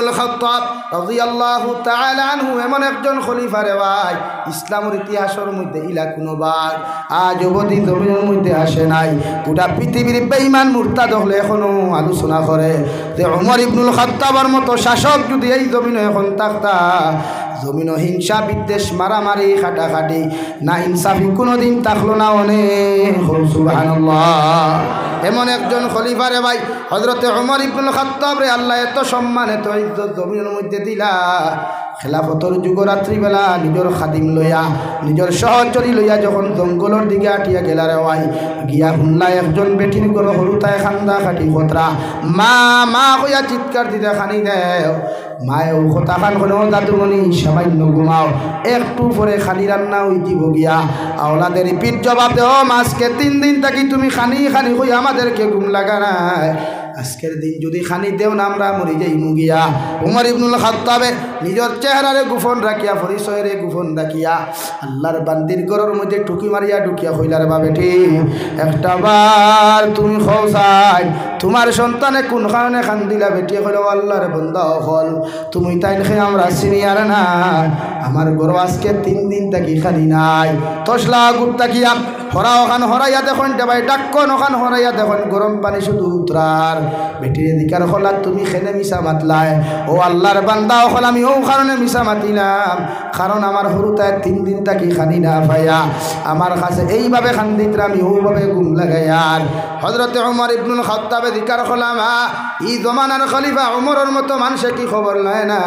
ইবনুল খাত্তাব রাদিয়াল্লাহু তাআলা আনহু এমন একজন খলিফা রে ভাই, ইসলামের ইতিহাসের মধ্যে ইলা কোনোবার আজ অবধি জমিনের মধ্যে আসে নাই। গোটা পৃথিবীর বেঈমান মুরতাদ হলে এখনো আলোচনা করে যে ওমর ইবনুল খাত্তাবের মতো শাসক যদি এই জমিনে এখন থাকতা, জমিন হিংসা বিদ্বেষ মারামারি খাটাখাটি না ইনসাফি কোনোদিন থাকলো না। অনেক সুবহানাল্লাহ। এমন একজন খলিফা রে ভাই হযরতে ওমর ইবনুল খাত্তাব রে আল্লাহ এত সম্মান এত ইজ্জত জমিনের মধ্যে দিলা। খেলাফতর যুগ রাত্রিবেলা নিজের খাদিম লইয়া নিজের সহচরী লইয়া যখন জঙ্গলের দিকে আটিয়া গেলা রে ভাই, গিয়া শুনলা একজন বেটির গরো হরুতায় খান্দা খাটি খতরা মা মা কইয়া চিৎকার দিতে খানি দেও। মায়ে ও কথা খান কোনো দাদুমণি সামান্য ঘুমাও, একটু পরে খানি রান্না হই দিব গিয়া। আওলাদের পিঠ জবাব দেও, আজকে 3 দিন থাকি তুমি খানি খানি কই আমাদেরকে ঘুম লাগা নাই, আজকের দিন যদি খানি দেও না আমরা মরি যাই মুগিয়া। ওমর ইবনুল খাত্তাবে নিজের চেহারারে গোপন রাখিয়া পরিচয়রে গোপন রাখিয়া আল্লাহর বান্দির ঘরের মধ্যে টুকি মারিয়া ঢুকিয়া কইলার বা বেটি একটা বার তুমি খোসাই তোমার সন্তানে কোন কারণে খান দিলা? বেটি কইল আল্লাহর বান্দা হল তুমি তাই খে আমরা সিনিয়র না, আমার ঘর আজকে 3 দিন থাকি খানি নাই। তসলা গুট তাকিয়া হরা ওখান হরাইয়া দেখুন ভাই ডাক্কন ওখান হরাইয়া দেখুন গরম পানি শুধু উতরার। বেটির দিকার হলা তুমি খেলে মিশা মাতলাই, ও আল্লাহর বান্দা হল আমি ও কারণে মিশা মাতিলাম কারণ আমার হরুতায় 3 দিন থাকি খানি না ভাইয়া আমার কাছে এইভাবে খান দিতে আমি ওভাবে ঘুম লাগাইয়ার। হযরতে ওমর ইবনুল খাত্তাবে দিকার হলাম ই জমানার খলিফা ওমরের মতো মানুষে কি খবর লয় না।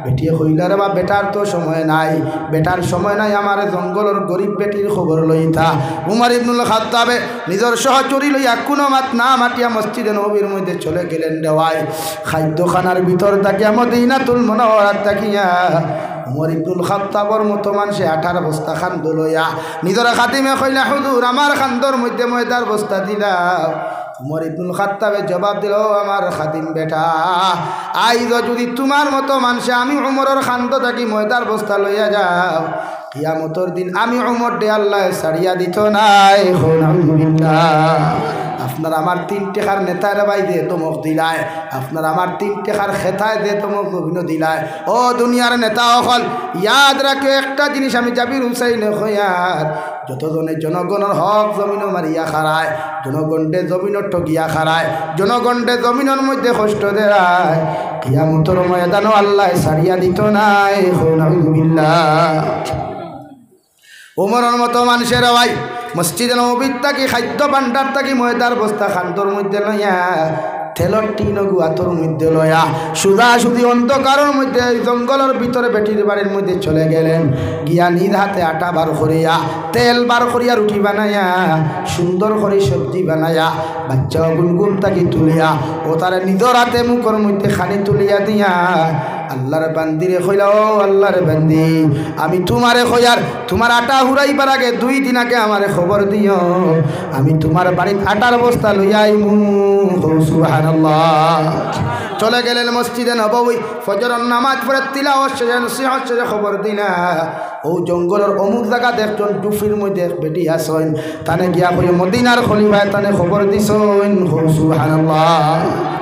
বেটিয়ে কইলার বা বেটার তো সময় নাই, বেটার সময় নাই, আমার জঙ্গলের গরিব বেটির খবর লইতা। উমর ইবনুল খাত্তাবে নিজের সহচরী লইয়া কোনো মাত না মাটিয়া মসজিদে নববীর মধ্যে চলে গেলেন দেওয়ায়। খাদ্যখানার ভিতর তাকিয়া মদিনাতুল মুনাওয়ারাত তাকিয়া উমর ইবনুল খাত্তাবর মতো মানুষে 18 বস্তা খান্দ লইয়া নিজের খাদিমে কইলা হুজুর আমার খান্দর মধ্যে ময়দার বস্তা দিলা। উমর ইবনুল খাত্তাবে জবাব দিল, আমার খাদিম বেটা আইজ যদি তোমার মতো মানুষে আমি উমরের খান্দ থাকি ময়দার বস্তা লইয়া যাও, কিয়ামতের দিন আমি উমর ডে আল্লাহ ছাড়িয়া দিত নাই। আপনার আমার 3 টাকার নেতার বাই দিয়ে তমক দিলায়, আপনার আমার 3 টাকার খেতায় দিয়ে তমক অভিনয় দিলায়। ও দুনিয়ার নেতা অকল ইয়াদ রাখে একটা জিনিস, আমি জাবির হুসাইন হইয়ার যতজনে জনগণের হক জমিন মারিয়া খারায়, জনগণে জমিন ঠগিয়া খারায়, জনগণে জমিনের মধ্যে কষ্ট দেয়, কিয়ামতের ময়দানও আল্লাহ ছাড়িয়া দিত নাই। ওমরের মতো মানুষের ভাই মসজিদে নববীর থাকি খাদ্য ভাণ্ডার থাকি ময়দার বস্তা খান্তর মধ্যে লইয়া তেলর টিন গুয়াতর মধ্যে লয়া সুদা সুদি অন্ধকারের মধ্যে জঙ্গলের ভিতরে বেটির বাড়ির মধ্যে চলে গেলেন। গিয়া নিজ হাতে আটা বার করিয়া তেল বার করিয়া রুটি বানাইয়া সুন্দর করে সবজি বানাইয়া বাচ্চা গুনগুন তাকে তুলিয়া ও তারা নিজের হাতে মুখের মধ্যে খানি তুলিয়া দিয়া আল্লাহর বান্দিরে কইলা, ও আল্লাহর বান্দি আমি তোমারে কইয়ার তোমার আটা হুরাইবার আগে 2 দিন আগে আমারে খবর দিও, আমি তোমার বাড়ির আটার বস্তা লইয়া আইমু। সুবহানাল্লাহ। চলে গেলেন মসজিদে নববী, ফজরের নামাজ পড়ে তিলাওয়াত শেষে নসিহত শেষে খবর দিলা ও জঙ্গলের অমুক জায়গা দেখছেন টুফির মধ্যে বেটি আসেন, তানে গিয়া কই মদিনার খলিফায় তানে খবর দিছেন। সুবহানাল্লাহ।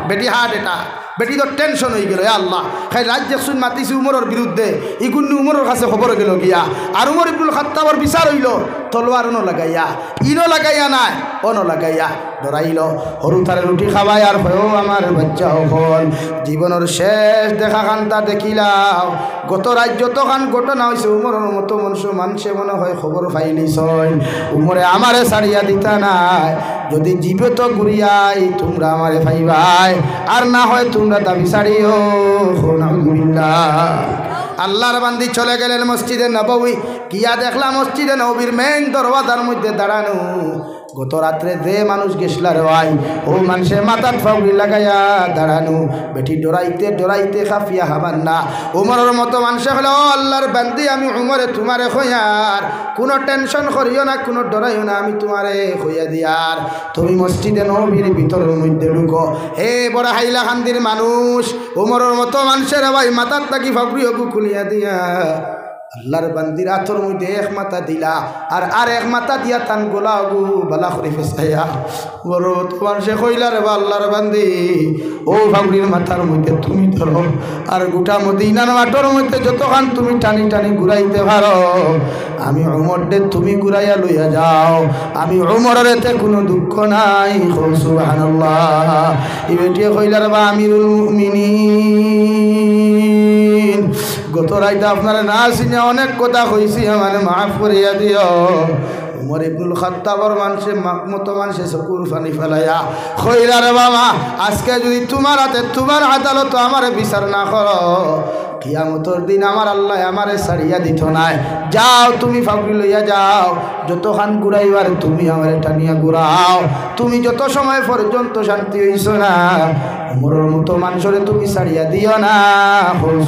বেটি হাট এটা বেটি তো টেনশন হয়ে গেল, আল্লাহ খাই রাজ্য শুন মাতিছি উমরের বিরুদ্ধে, ইগুন্নি উমরের কাছে খবর গেল গিয়া আর উমর ইবনুল খাত্তাবের বিচার হইল তলোয়ার ন লাগাইয়া ইনো লাগাইয়া নাই অন লাগাইয়া ডরাইল হরু তারে রুটি খাওয়াই আর হয়েও আমার বাচ্চা হল জীবনের শেষ দেখা কান্তা দেখিলাম। গত রাজ্য তখন ঘটনা হয়েছে উমরের মতো মানুষে মনে হয় খবর পাইলিস উমরে আমারে ছাড়িয়া দিতা নাই, যদি জীবে তো ঘুরিয়াই তোমরা আমারে পাইবাই আর না হয় তোমরা দাবি ছাড়িও। আল্লাহর বান্দি চলে গেলেন মসজিদে নববী, গিয়া দেখলাম মসজিদে নববীর মেইন দরওয়াজার মধ্যে দাঁড়ানো গত রাত্রে যে মানুষ গেছলার হয় ও মানুষের মাথার ফাউরি লাগাইয়া দাঁড়ানো, বেটি ডরাইতে ডরাইতে খাফিয়া হাবার না। উমরের মতো মানুষে হলো, ও আল্লাহর বান্দি আমি উমরে তোমারে খোয়ার কোনো টেনশন করিও না, কোনো ডরাইও না, আমি তোমারে খোয়া দিয়ার, তুমি মসজিদে নববীর ভিতরের মধ্যে ঢুকো। হে বড় হাইলাকান্দির মানুষ, উমরের মতো মানুষের ভাই মাথার থাকি ফাউরি খুলিয়া দিয়া আল্লাহর বান্দির আতর মধ্যে এক মাথা দিলা আর এক মাথা দিয়া তান গোলা গু বালা করে ফেসাইয়া বড় তোমার সে কইলা রে বা আল্লাহর বান্দি ও ভাবরির মাথার মধ্যে তুমি ধরো আর গোটা মদিনার মাঠের মধ্যে যতক্ষণ তুমি টানি টানি ঘুরাইতে পারো আমি ওমর দে তুমি ঘুরাইয়া লইয়া যাও আমি ওমরের এতে কোনো দুঃখ নাই সুবহানাল্লাহ এই বেটিয়ে কইলা রে বা আমিরুল মুমিনিন গত রাইতে আপনারা না চিনে অনেক কথা কইছি মানে মাফ করিয়া দিও উমর ইবনুল খাত্তাবর মানুষে মতো মানুষে চকুর পানি ফেলাইয়া কইলা রে বাবা আজকে যদি তোমার হাতে তোমার আদালত আমার বিচার না করো কিয়ামতের দিন আমার আল্লাহ আমারে ছাড়িয়া দিত নাই যাও তুমি ফাঁকরি লইয়া যাও যতক্ষণ ঘুরাইবার তুমি আমারে টানিয়া ঘুরাও তুমি যত সময় পর্যন্ত শান্তি হইছ না উমরের মতো মানুষরে তুমি ছাড়িয়া দিও না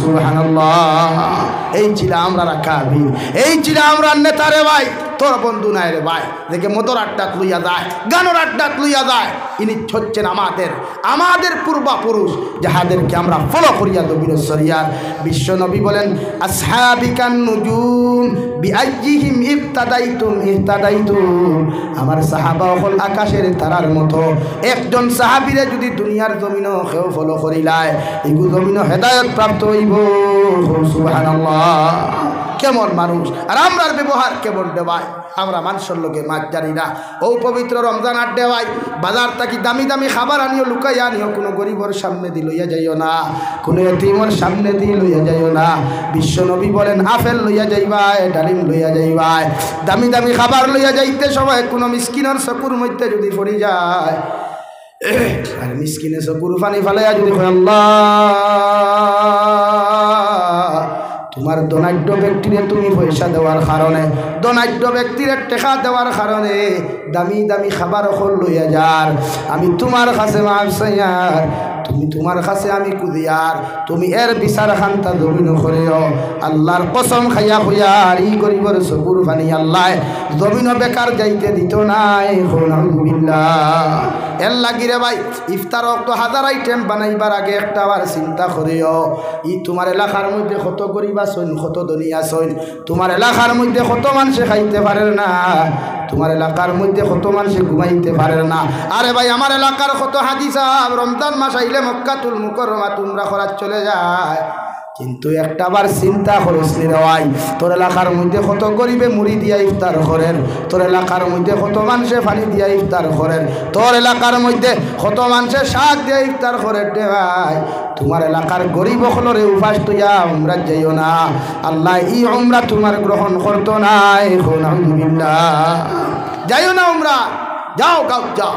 সুবহানাল্লাহ এই ছিল আমরা কাবির এই ছিল আমরা নেতারে ভাই তোর বন্ধু নাই রে ভাই দেখে মদর আড্ডাত লইয়া যায় গানোর আড্ডাত লইয়া যায় ইনি হচ্ছেন আমাদের পূর্বপুরুষ যাহাদেরকে আমরা ফলো করিয়া দবিরসরিয়ার বিশ্ব নবী বলেন আসহাবিকান নুজুম বিআইয়িহিম ইক্তাদাইতুম আমার সাহাবা হল আকাশের তারার মতো একজন সাহাবীরে যদি দুনিয়ার জমিনও কেউ ফলো করিলায় এগু জমিনও হেদায়েত প্রাপ্ত হইব সুবহানাল্লাহ কেমন মানুষ আর আমরার ব্যবহার কেমন দেওয়ায় আমরা মানুষের লোকে মাছ জানি না ও পবিত্র রমজান আর দেওয়াই বাজার থাকি দামি দামি খাবার আনিও লুকাই আনিও কোনো গরিবর সামনে দিয়ে লইয়া যাইও না কোনো এতিমর সামনে দিয়ে লইয়া যাইও না বিশ্ব নবী বলেন আপেল লইয়া যাইবাই ডালিম লইয়া যাইবাই দামি দামি খাবার লইয়া যাইতে সময় কোনো মিসকিনের চকুর মধ্যে যদি পড়ি যায় আর মিসকিনে চকুর পানি ফালাইয়া যদি আল্লাহ তোমার ধনাঢ্য ব্যক্তিরে তুমি পয়সা দেওয়ার কারণে ধনাঢ্য ব্যক্তিরে টেকা দেওয়ার কারণে দামি দামি খাবার হল লইয়া যার আমি তোমার কাছে মাফ চাইয়ার তুমি তোমার কাছে আমি কুদিয়ার তুমি এর বিচার খান্তা জমিন করিও আল্লাহর কসম খাইয়া হইয়ার ই গরিবর চকুর পানি আল্লাহ জমিন বেকার যাইতে দিত নাই আলহামদুলিল্লাহ এর লাগিরে ভাই ইফতার তো হাজার আইটেম বানাইবার আগে একটা আবার চিন্তা করিও ই তোমার এলাকার মধ্যে কত গরিব আছেন কত ধনী আছেন তোমার এলাকার মধ্যে কত মানুষে খাইতে পারে না তোমার এলাকার মধ্যে কত মানুষে ঘুমাইতে পারে না আরে ভাই আমার এলাকার কত হাজি সাহেব রমজান মাস আইলে মক্কাতুল মুকাররমা তোমরা খরাজ চলে যায় কিন্তু একটাবার চিন্তা করিস নি রে ভাই তোর এলাকার মধ্যে কত গরিবে মুড়ি দিয়া ইফতার করেন তোর এলাকার মধ্যে কত মানুষে পানি দিয়া ইফতার করেন তোর এলাকার মধ্যে কত মানুষে শাক দিয়া ইফতার করে রে ভাই তোমার এলাকার গরিব হলরে উপাস তুইয়া উমরা যাইও না আল্লাহ ই উমরা তোমার গ্রহণ করতো নাই আলহামদুলিল্লাহ যাইও না উমরা যাও গাও যাও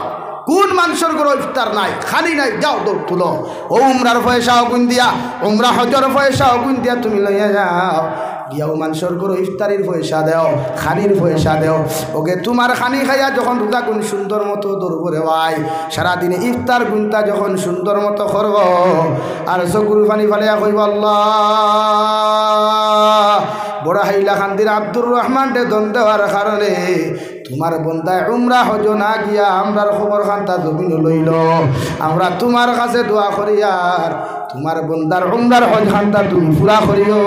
কোন মানুষের ঘরে ইফতার নাই খালি নাই যাও দৌড় তুলো ও উমরার পয়সাও গুণ দিয়া উমরা হজর পয়সাও গুণ দিয়া তুমি লইয়া যাও গিয়াও মানুষের ঘরে ইফতারির পয়সা দেও খানির পয়সা দেও ওকে তোমার খানি খাইয়া যখন রোজা গুণ সুন্দর মতো দৌড়ব রে ভাই সারাদিনে ইফতার গুণটা যখন সুন্দর মতো করব আর চকুর পানি ফালিয়া কইব আল্লাহ বড় হাইলা খান্দির আব্দুর রহমান রে দন দেওয়ার কারণে তোমার বন্দায় উমরা হজ না গিয়া আমরার খবর খান্তা জমিন লইল আমরা তোমার কাছে দোয়া করি আর তোমার বন্দার উমরার হজ খান্তা তুমি পুরা করিও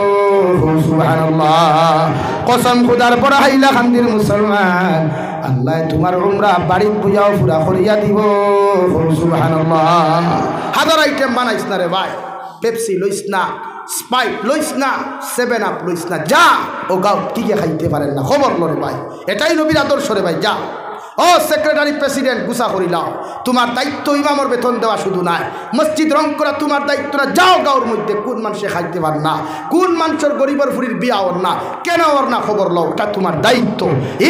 সুবহানাল্লাহ কসম খুদার বড় হাইলা খান্দির মুসলমান আল্লাহ তোমার উমরা বাড়ির বুঝাও পুরা করিয়া দিব সুবহানাল্লাহ হাজার আইটেম বানাইছ না রে ভাই পেপসি লইস না স্পাইট লইস না 7 আপ লইস না যা ও গাও কি খাইতে পারেন না খবর লরে ভাই এটাই নবীর আদর্শ রে ভাই যা ও সেক্রেটারি প্রেসিডেন্ট গুসা করিলাও তোমার দায়িত্ব ইমামর বেতন দেওয়া শুধু নাই মসজিদ রং করা তোমার দায়িত্ব না যাও গাঁর মধ্যে কোন মানুষে খাইতে পার না কোন মানুষের গরিবের ফুরির বিয়া ওর না কেন ওর না খবর লও এটা তোমার দায়িত্ব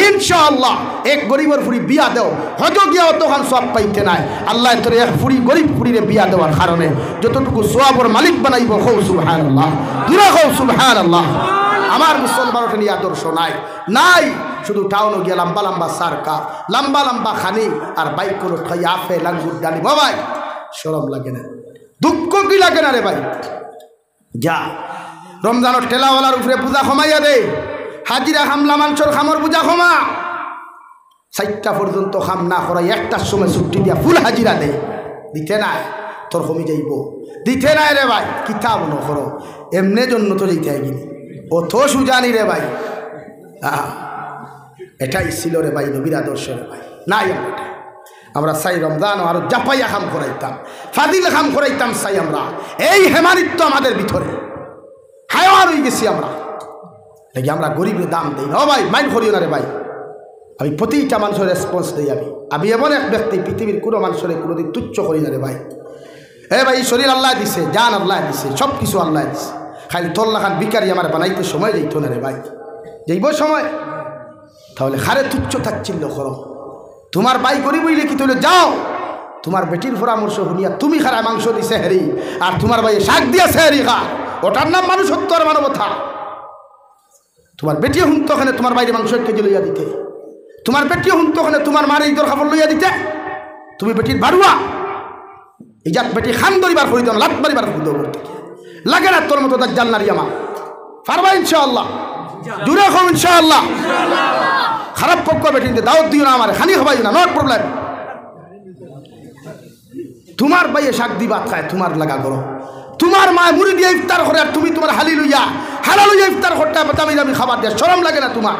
ইনশাআল্লাহ এক গরিবের ফুরি বিয়া দেও হয়তো গিয়া অতখান সব পাইতে নাই আল্লাহ তোর এক ফুরি গরিব ফুরিরে বিয়া দেওয়ার কারণে যতটুকু সোয়াবর মালিক বানাইব হও সুবহানাল্লাহ দুরা হও সুবহানাল্লাহ আমার মুসলমানের নিয়ে আদর্শ নাই শুধু টাউনে গিয়ে লম্বা লম্বা সারকা লম্বা লম্বা খানি আর বাইক করে খাই আফে লাঙ্গুর ডালি বাবাই শরম লাগে না দুঃখ কি লাগে না রে ভাই যা রমজানের ঠেলাওয়ালার উপরে পূজা কমাইয়া দে হাজিরা খামলা মাংসর খামর পূজা কমা 4টা পর্যন্ত খাম না করাই 1টার সময় ছুটি দিয়া ফুল হাজিরা দে দিতে নাই তোর কমি যাইব দিতে নাই রে ভাই কিতাব ন করো এমনি জন্য তো যেতে গিয়ে ও তো সুজানি রে ভাই। এটাই ছিল রে ভাই নবীর আদর্শ রে ভাই। নাই আমরা চাই রমজান আরো জাপাইয়া খাম করাইতাম, ফাদিল খাম করাইতাম চাই আমরা। এই হেমানিত্ব আমাদের ভিতরে হায়ার হয়ে গেছি আমরা, দেখি আমরা গরিবের দাম দিই না। ও ভাই মাইন্ড করিও না রে ভাই, আমি প্রতিটা মানুষের রেসপন্স দিই। আমি এমন এক ব্যক্তি পৃথিবীর কোনো মানুষের কোনোদিন তুচ্ছ করি না রে ভাই। ভাই শরীর আল্লাহ দিছে, জান আল্লাহ দিছে, সব কিছু আল্লাহ দিছে, খালি তোল্লা খান বিকারি আমার বানাইতে সময় যাইতো না রে ভাই। যাইব সময় তাহলে খারে তুচ্ছ তাচ্ছিল্য করো। তোমার ভাই গরিব হইলে কি তাহলে যাও তোমার বেটির পরামর্শ শুনিয়া তুমি খারায় মাংস দিছে হেরি আর তোমার ভাই শাক দিয়েছে হেরি খা, ওটার নাম মানুষত্ব আর মানবতা। তোমার বেটিও হুনতো ওখানে তোমার বাইরে মাংস 1 কেজি লইয়া দিতে, তোমার বেটিও হুনতো ওখানে তোমার মার ঈদর খাবার লইয়া দিতে। তুমি বেটির বাড়ুয়া ইজাত বেটি খান ধরিবার করি দাও, লাত মারিবার করি দাও, লাগে না তোর মতো দাজ্জাল নারী আমার পারবা ইনশাআল্লাহ, জুড়ে খাও ইনশাআল্লাহ। খারাপ পক্ষ বেটি দাওয়াত দিও না আমার, খানি খাবাই না, নট প্রবলেম। তোমার ভাইয়ে শাক দি ভাত খায়, তোমার লাগা করো। তোমার মা মুড়ি দিয়ে ইফতার করে আর তুমি তোমার হালি লইয়া হালা লইয়া ইফতার করতে দামি দামি খাবার দেয়, শরম লাগে না তোমার?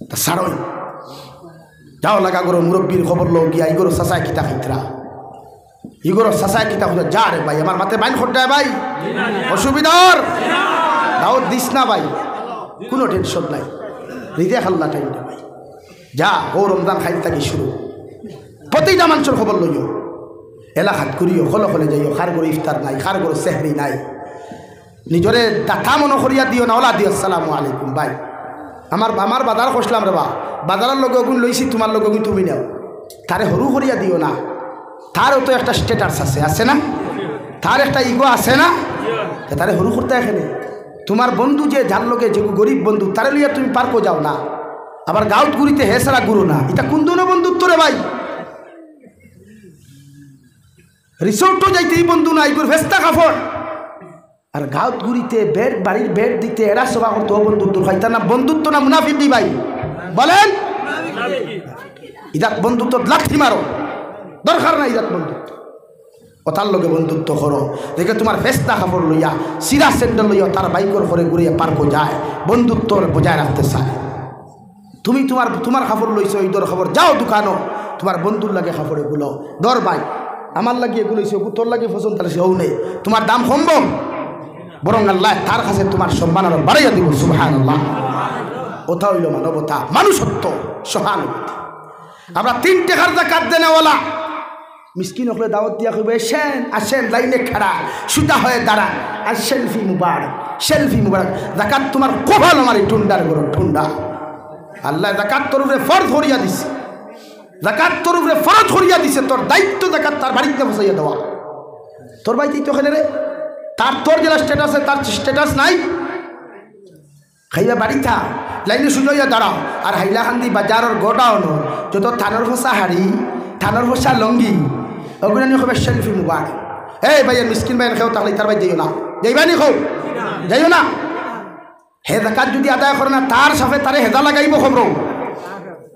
তা সারই যাও লাগা করো, মুরব্বীর খবর লো গিয়া ইগোর সাসায় কিতা খাইতরা, ইগোর সাসায় কিতা খুঁজে যা রে ভাই আমার মাথে বাইন খোটায় ভাই, অসুবিধার দাওয়াত দিস না ভাই, কোনো টেনশন নাই, হৃদয় খাল্লা টাইমটা ভাই যা। ও রমজান খাইতে থাকি শুরু, প্রতিটা মানুষের খবর লইও, এলাকাত করিও, খলে খলে যাইও, খার করে ইফতার নাই, খার করে সেহরি নাই, নিজরে দাতা মনে করিয়া দিও না, ওলা দিও আসসালামু আলাইকুম ভাই। আমার বাজার কষলাম রে বা, বাজারের লগে ওগুন লইছি, তোমার লগে ওগুন তুমি নাও, তারে সরু করিয়া দিও না। তারও তো একটা স্ট্যাটাস আছে না, তার একটা ইগো আছে না, তারে সরু করতে এখানে। তোমার বন্ধু যে যার লগে যে গরিব বন্ধু তারে লইয়া তুমি পার্কও যাও না, আবার গাউত গুড়িতে হেসারা গুরু না, এটা কোন ধরনের বন্ধুত্ব রে ভাই? রিসোর্টও যাইতে এই বন্ধু না, ইগুর ভেস্তা কাপড়, আর গাউত গুড়িতে বেড বাড়ির বেড দিতে এরা সভা করতো বন্ধুত্ব হয়, তার না বন্ধুত্ব না মুনাফিকি ভাই? বলেন ইজাত বন্ধুত্ব লাঠি মারো, দরকার নাই ইজাত বন্ধুত্ব। কথার লগে বন্ধুত্ব করো, দেখে তোমার ভেস্তা কাপড় লইয়া সিরা স্যান্ডেল লইয়া তার বাইকর করে ঘুরিয়ে পার্কও যায়, বন্ধুত্ব বজায় রাখতে চায়। তুমি তোমার কাপড় লইছো ঈদর খবর, যাও দোকানও তোমার বন্ধুর লাগে কাপড় এগুলো দর ভাই, আমার লাগে এগুলো তোর লাগে পছন্দ, তাহলে সেও নেই, তোমার দাম কমব, বরং আল্লাহ তার কাছে তোমার সম্মান আরো বাড়াইয়া দিব। সুবহানাল্লাহ। ওটা হইল মানবতা, মানুষত্ব, সহানুভূতি। আমরা 3 টাকার যাকাত দেনেওয়ালা মিসকিন হলে দাওয়াত দিয়া কইব, আসেন লাইনে খাড়া সুতা হয়ে দাঁড়া, আর সেলফি মুবারক, সেলফি মুবারক। যাকাত তোমার কপাল আমার এই টুন্ডার গরম ঠুন্ডা। আল্লাহ যাকাত তোর উপরে ফরজ করিয়া দিছে, যাকাত তোর উপরে ফরজ করিয়া দিছে, তোর দায়িত্ব যাকাত তার বাড়িতে বসাইয়া দেওয়া। তোর বাড়িতেই তো খেলে রে, তার তোর যেটা স্ট্যাটাস তার স্ট্যাটাস নাই, খাইয়া বাড়ি থা লাইনে সুজইয়া দাঁড়াও। আর হাইলাকান্দি বাজারের গোডাউন যত থানোর ফসা হাড়ি, থানোর ফসা লঙ্গি, ওগুলো নিয়ে খুব সেলফি মুবারক। এই ভাইয়ের মিসকিন ভাইয়ের খেয়েও তাহলে তার ভাই যাইও না, যাইবানি খো যাইও না। হে যাকাত যদি আদায় করে না, তার সাথে তারে হেদা লাগাইব খবর,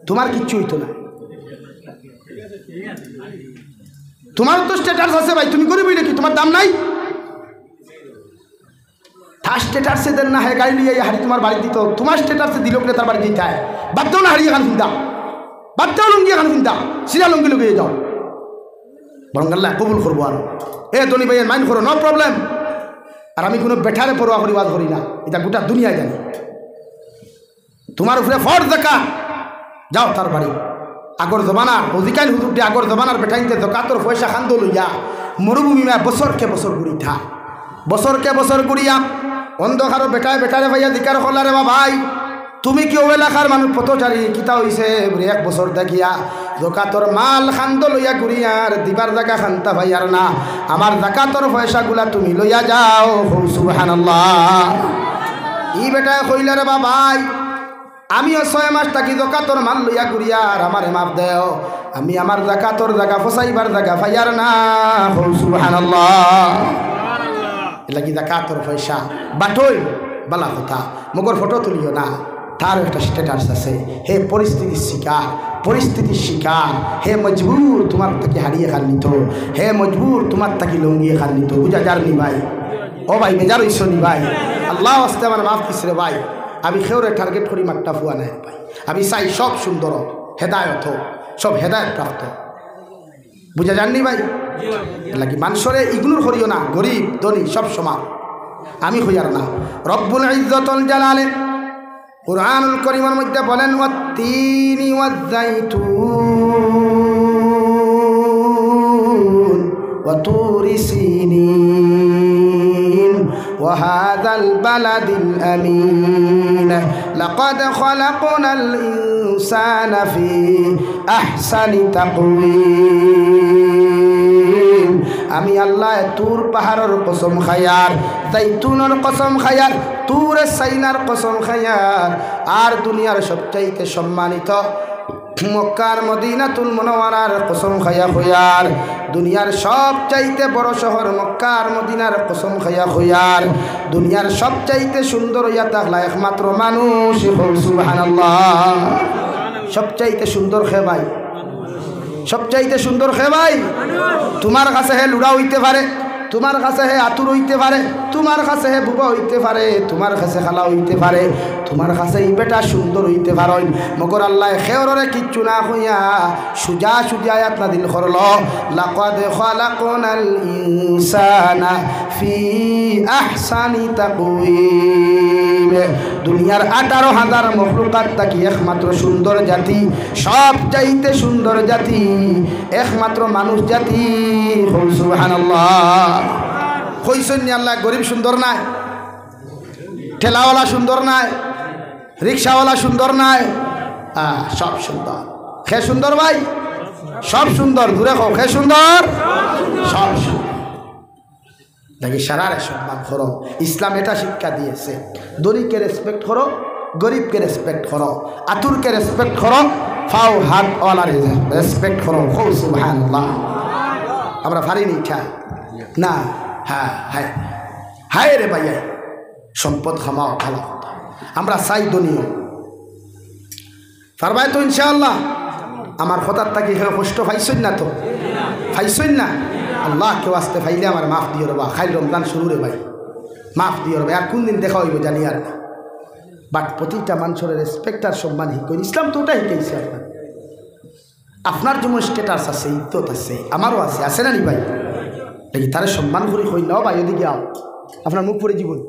তোমার কিচ্ছু হইতো না। তোমার তো স্ট্যাটাস আছে ভাই, তুমি করিবই নাকি? তোমার দাম নাই? তার স্ট্যাটাসে দেন না, হ্যাঁ গাড়ি নিয়ে হাড়ি তোমার বাড়ি দিত, তোমার স্ট্যাটাসে দিল বলে তার বাড়ি দিতে হয়। বাদ দাও না হাড়ি এখান ফিন্দা, বাদ দাও লুঙ্গি এখান ফিন্দা, সিরা লুঙ্গি লুকিয়ে যাও, বরং আল্লাহ কবুল করবো। আর ধনী ভাইয়ের মাইন্ড করো, নো প্রবলেম। আর আমি কোনো বেঠারে পড়ুয়া করি বাদ করি না, এটা গোটা দুনিয়ায় জানি। তোমার উপরে ফর দেখা যাও তার বাড়ি, আগর জমানার অধিকার হুজুর দিয়ে আগর জমানার বেঠাইতে দকাতর পয়সা খান্দ লইয়া মরুভূমি বছরকে বছর ঘুরি থা, বছরকে বছর ঘুরিয়া অন্ধকারও বেটারে ভাইয়া দিকার হলা রে বা ভাই, তুমি কি ও এলাকার মানুষ পথচারী কিতা হইছে 1 বছর দেখিয়া দকাতর মাল খান্দ লইয়া ঘুরিয়ার দিবার জায়গা খান্তা ভাইয়ার না, আমার জাকাতর পয়সাগুলা তুমি লইয়া যাও। সুবহানাল্লাহ। ই বেটায় কইলা রে বা ভাই, আমিও 6 মাস থাকি জাকাতর মাল লইয়া ঘুরিয়ার আমারে মাপ দেও, আমি আমার জাকাতর জায়গা ফসাইবার জায়গা ভাইয়ার না। সুবহানাল্লাহ। লাগি জাকাতর পয়সা বাটই বালা কথা, মগর ফটো তুলিও না, তার একটা স্ট্যাটাস আছে। হে পরিস্থিতির শিকার, পরিস্থিতির শিকার, হে মজবুর তোমার থেকে হারিয়ে খান নিত, হে মজবুর তোমার থেকে লঙ্গিয়ে খান নিত। বুঝা যার নি ভাই? ও ভাই বেজার হইছ নি ভাই? আল্লাহ আল্লাহ আসতে আমার মাফ দিস রে ভাই আমি খেউরে টার্গেট করি মাঠটা ফুয়া নাই ভাই আমি চাই সব সুন্দর হেদায়ত হোক সব হেদায়ত প্রাপ্ত বুঝা যাননি ভাই লাগি মানুষরে ইগনোর করিও না গরিব ধনী সব সমান আমি হইয়ার না রব্বুল ইজ্জতুল জালালে কুরআনুল কারীমের মধ্যে বলেন ওয়াত-তিনি ওয়াজ-যাইতুন ওয়া তুরি সিনিন ওয়া হাযাল বালাদিল আমিন লাকাদ খালাকনাল ইনসানা ফি আহসানি তাকওয়িম আমি আল্লাহ তুর পাহাড়ের কসম খায়ার জাইতুনের কসম খায়ার তুর সাইনার কসম খায়ার আর দুনিয়ার সবচাইতে সম্মানিত মক্কার মদিনাতুল মুনাওয়ারার কসম খায়া হইয়ার দুনিয়ার সবচাইতে বড় শহর মক্কার মদিনার কসম খায়া হইয়ার দুনিয়ার সবচাইতে সুন্দর হইয়া থাকলা একমাত্র মানুষ সুবহানাল্লাহ সবচাইতে সুন্দর খে ভাই সবচাইতে সুন্দর খে ভাই তোমার কাছে হে লুড়া হইতে পারে তোমার কাছে হে আতুর হইতে পারে তোমার কাছে হে বুবা হইতে পারে তোমার কাছে খালা হইতে পারে তোমার কাছে এই বেটা সুন্দর হইতে পারেন মগর আল্লাহ খেয়রে কিচ্ছু না হইয়া সুজা সুজা আয়াত নাযিল করল লাকাদ খালাকনাল ইনসানা ফি আহসানি তাকওয়িম দুনিয়ার 18,000 মখলুকাত থাকি একমাত্র সুন্দর জাতি সব চাইতে সুন্দর জাতি একমাত্র মানুষ জাতি সুবহানাল্লাহ কইছেন আল্লাহ গরিব সুন্দর নাই ঠেলাওয়ালা সুন্দর নাই রিক্সাওয়ালা সুন্দর নাই সব সুন্দর খে সুন্দর ভাই সব সুন্দর দূরে খাও খে সুন্দর সব সুন্দর দেখি সারারে সম্মান করো ইসলাম এটা শিক্ষা দিয়েছে ধনীকে রেসপেক্ট করো গরিবকে রেসপেক্ট করো আতুরকে রেসপেক্ট করো ফাও হাত ওয়ালার রেসপেক্ট করো সুবহানাল্লাহ আমরা পারিনি ইচ্ছা না হ্যাঁ হ্যাঁ হায় রে ভাইয়া সম্পদ খামাও ভালো কথা আমরা চাই দুনিয়া পারবাই তো ইনশাআল্লাহ আমার কথার তাকে কষ্ট পাইছেন না তো পাইছেন না আল্লাহ কেউ আসতে ফাইলে আমার মাফ দিও রে বা খাই রমজান শুরু রে ভাই মাফ দিও রে ভাই আর কোন দিন দেখা হইব জানি আর না বাট প্রতিটা মানুষের রেসপেক্ট আর সম্মান শিখুন ইসলাম তো ওটা শিখাইছে আপনার আপনার যেমন স্ট্যাটাস আছে ইজ্জত আছে আমারও আছে আছে না নি ভাই দেখি তারা সম্মান করে কই নাও ভাই এদিকে আও আপনার মুখ পড়ে জীবন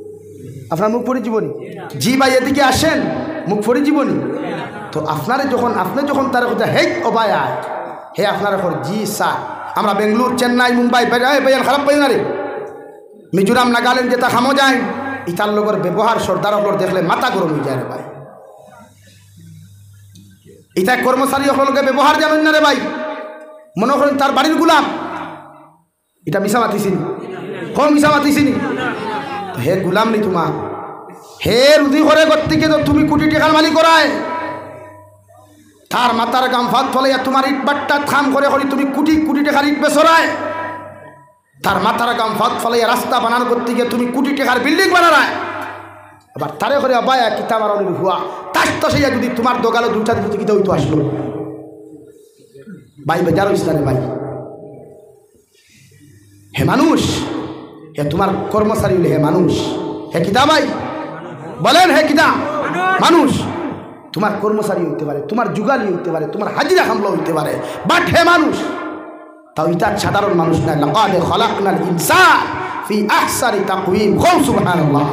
আপনার মুখ পড়ে জীবনী জি ভাই এদিকে আসেন মুখ পড়ে জীবনী তো আপনারে যখন আপনি যখন তার কথা হে ও ভাই আয় হে আপনার এখন জি স্যার আমরা বেঙ্গলোর চেন্নাই মুম্বাই ভাইয়ান খারাপ পাই না রে মিজোরাম নাগাল্যান্ড যেটা খামো যায় ইতার লোকের ব্যবহার সর্দার ওপর দেখলে মাথা গরম হয়ে যায় রে ভাই ইতা কর্মচারী সকলকে ব্যবহার জানেন না রে ভাই মনে করেন তার বাড়ির গুলাম এটা মিশা মাতিছিনি কম মিশা মাতিছিনি হে গুলাম নি তোমার হে রুদি করে গত্তিকে তো তুমি কোটি টাকার মালিক করায় তার মাথার গাম ফাঁক ফলাইয়া তোমার ইট বাট্টা থাম করে করি তুমি কোটি কোটি টাকার ইট বেসরায় তার মাথার গাম ফাঁক ফলাইয়া রাস্তা বানানোর গত্তিকে তুমি কোটি টাকার বিল্ডিং বানায় আবার তারে করে বায়া কিতা আমার অনুভব হুয়া তার তো সেইয়া যদি তোমার দোকানে দুটা দিতে কিতা হইতো আসলো ভাই বেজার ইসলামে ভাই হে মানুষ হে তোমার কর্মচারী হলে হে মানুষ হে কিতা ভাই বলেন হে কিতা মানুষ তোমার কর্মচারী হইতে পারে তোমার যুগালি হইতে পারে তোমার হাজিরা হামলা হইতে পারে বাট হে মানুষ তাও এটা সাধারণ মানুষ না লাকাদ খালাকনাল ইনসান ফি আহসানি তাকওয়িম কও সুবহানাল্লাহ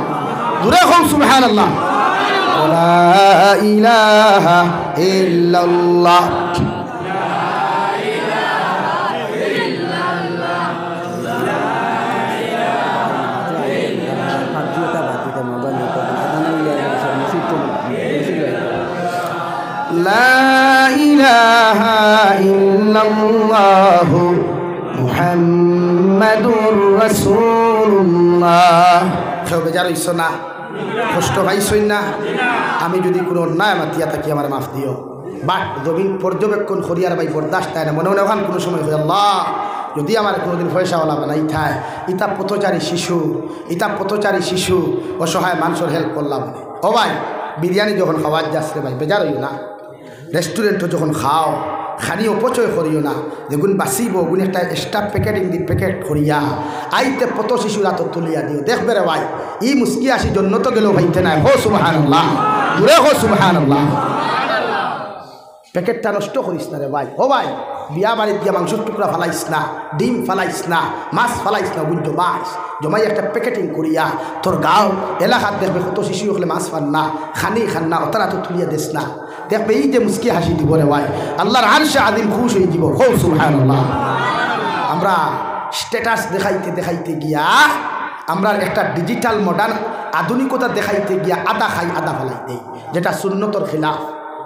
দূরে কও সুবহানাল্লাহ লা ইলাহা ইল্লাল্লাহ লা ইলাহা ইল্লাল্লাহ মুহাম্মাদুর রাসূলুল্লাহ কেউ বেজার হইছ না কষ্ট পাইছই না আমি যদি কোনো অন্যায় মাতিয়া থাকি আমার মাফ দিও বাট জমিন পর্যবেক্ষণ করিয়ার ভাই বরদাস্ত তাই না মনে মনে ওখান কোনো সময় হয়ে আল্লাহ যদি আমার কোনোদিন পয়সাওয়ালা বানাই থায় ইতা পথচারী শিশু অসহায় মানুষের হেল্প করলাম ও ভাই বিরিয়ানি যখন খাওয়ার যাচ্ছে ভাই বেজার হইও না রেস্টুরেন্টও যখন খাও খানি অপচয় করিও না, যেগুন বাঁচিব ওগুন একটা এক্সট্রা প্যাকেটিং দি প্যাকেট করিয়া আইতে পত শিশুরা তো তুলিয়া দিও। দেখবে রে ভাই, ই মুস্কি আসি জন্য তো গেলেও ভাইতে নাই। হো সুবহানাল্লাহ, দূরে হো সুবহানাল্লাহ। প্যাকেটটা নষ্ট করিস না রে ভাই। ও ভাই, বিয়া বাড়িত গিয়া মাংসের টুকরা ফালাইস না, ডিম ফালাইস না, মাছ ফালাইস না, ওগুন জমাই একটা প্যাকেটিং করিয়া তোর গাঁও এলাকাত দেখবে কত শিশু হলে মাছ ফান না, খানি খান না, ওতারা তো তুলিয়া দিস না। দেখবে এই যে মুস্কি হাসি দিব রে ভাই, আল্লাহর আরশে আযীম খুশ হয়ে যাব। হো সুবহানাল্লাহ। আমরা স্ট্যাটাস দেখাইতে দেখাইতে গিয়া, আমরা একটা ডিজিটাল মডার্ন আধুনিকতা দেখাইতে গিয়া আদা খাই আদা ফেলাই দেই, যেটা সুন্নতর খিলাফ,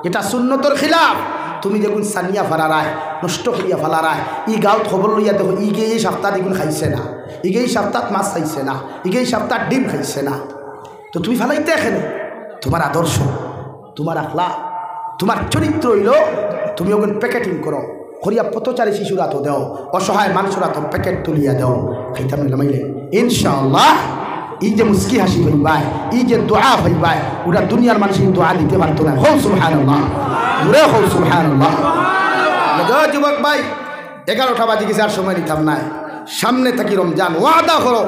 যেটা সুন্নতর খিলাফ। তুমি দেখুন সানিয়া ফারারায় নষ্ট করিয়া ফালারায়, ই গাঁৱত খবর লইয়া দেখো ইগে এই সপ্তাহ দেখুন খাইছে না, ইগে এই সপ্তাহ মাছ খাইছে না, ইগে এই সপ্তাহ ডিম খাইছে না। তো তুমি ফালাইতে এখানে তোমার আদর্শ, তোমার আখলা, তোমার চরিত্র হইল তুমি ওখান প্যাকেটিং করো করিয়া পথচারী শিশুরা তো দেও, অসহায় মানুষরা তো প্যাকেট তুলিয়া দেও, খাইতাম নামাইলে ইনশাআল্লাহ এই যে মুস্কি হাসি হইবাই, এই যে দোয়া হইবাই, ওরা দুনিয়ার মানুষের দোয়া দিতে পারতো না। হো সুবহানাল্লাহ, দূরে হো সুবহানাল্লাহ। যুবক ভাই, 11টা বাজে গেছে, আর সময় নিতাম নাই। সামনে থাকি রমজান, ওয়াদা করো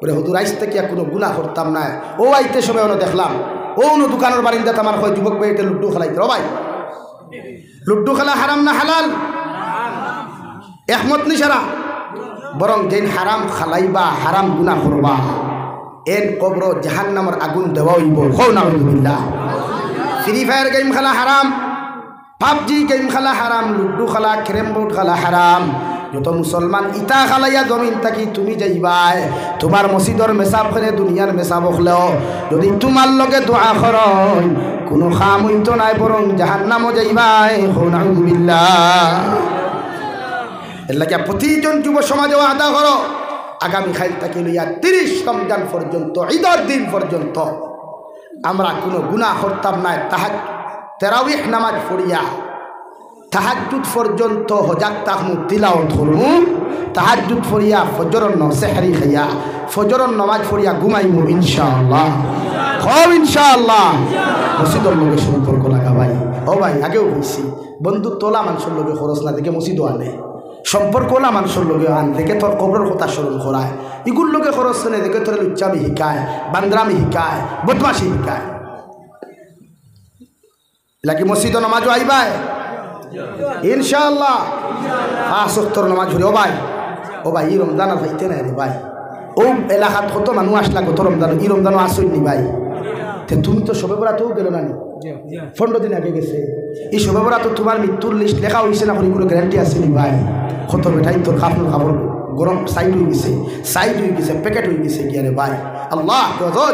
ওরে হুজুর আইস থেকে কোনো গুনাহ করতাম না। ও আইতে সময় অন্য দেখলাম ও অন্য দোকানের বারিন্দাতে আমার হয় যুবক ভাই এটা লুড্ডু খেলাইতে। ও ভাই, লুড্ডু খেলা হারাম না হালাল? একমত নি সারা? বরং যেন হারাম খালাইবা, হারাম গুনাহ করবা, এন কবর জাহান্নামের আগুন দেওয়া হইব। হো নাউযুবিল্লাহ। ফ্রি ফায়ার গেম খেলা হারাম, পাবজি গেম খেলা হারাম, লুড্ডু খেলা, ক্যারেম বোর্ড খেলা হারাম। যত মুসলমান ইটা খালাইয়া জমিন থাকি তুমি যাইবাই, তোমার মসজিদর মেসাব করে দুনিয়ার মেসাব হলেও যদি তোমার লগে দোয়া করন কোনো খাম হইতো নাই, বরং জাহান্নামও যাইবাই। হো নাউযুবিল্লাহ। এর লাগে প্রতিজন যুব সমাজেও আদা করো, আগামী খাইল থাকি লইয়া 30 রমজান পর্যন্ত, ঈদের দিন পর্যন্ত আমরা কোনো গুনাহ করতাম না। তারাবিহ নামাজ পড়িয়া তাহাজ্জুদ পর্যন্ত হজাক তাহমু তিলাওয়াত করমু, তাহাজ্জুদ পড়িয়া ফজরের সেহরি খাইয়া ফজরের নামাজ পড়িয়া ঘুমাইমু ইনশাআল্লাহ। হও ইনশাআল্লাহ। মসজিদের লগে সম্পর্ক লাগা ভাই। ও ভাই, আগেও বলছি বন্ধুত্ব ওলা মানুষের লগে খরচ না দেখে মসজিদও আনে, সম্পর্ক ওলা মানুষের লগে আন দেখে তোর কবরের কথা স্মরণ করায়, এগুলোর লগে খরচ নেই দেখে তোর লুচ্চামি শিকায়, বান্দ্রামি শিকায়, বদমাশি শিকায়। লাগি মসজিদ নামাজও আইবাই ইনশাআল্লাহ। 5 ওয়াক্তের নামাজ পড়ি। ও ভাই, ও ভাই, ই রমজান আর ভাইতে নাই রে ভাই। ও এলাকাত কত মানুষ আসলা কত রমজান, ই রমজানও আসই নি ভাই। তুমি তো শবে বরাতেও গেল না, 15 দিন আগে গেছে। এই শবে বরাত তোমার মৃত্যুর লিস্ট লেখা হয়েছে না, কোনো গ্যারান্টি আছে নি ভাই? কত বেটাই তোর খাপড় খাবড় গরম সাইড হয়ে গেছে, সাইড হয়ে গেছে, প্যাকেট হয়ে গেছে গিয়া রে ভাই। আল্লাহ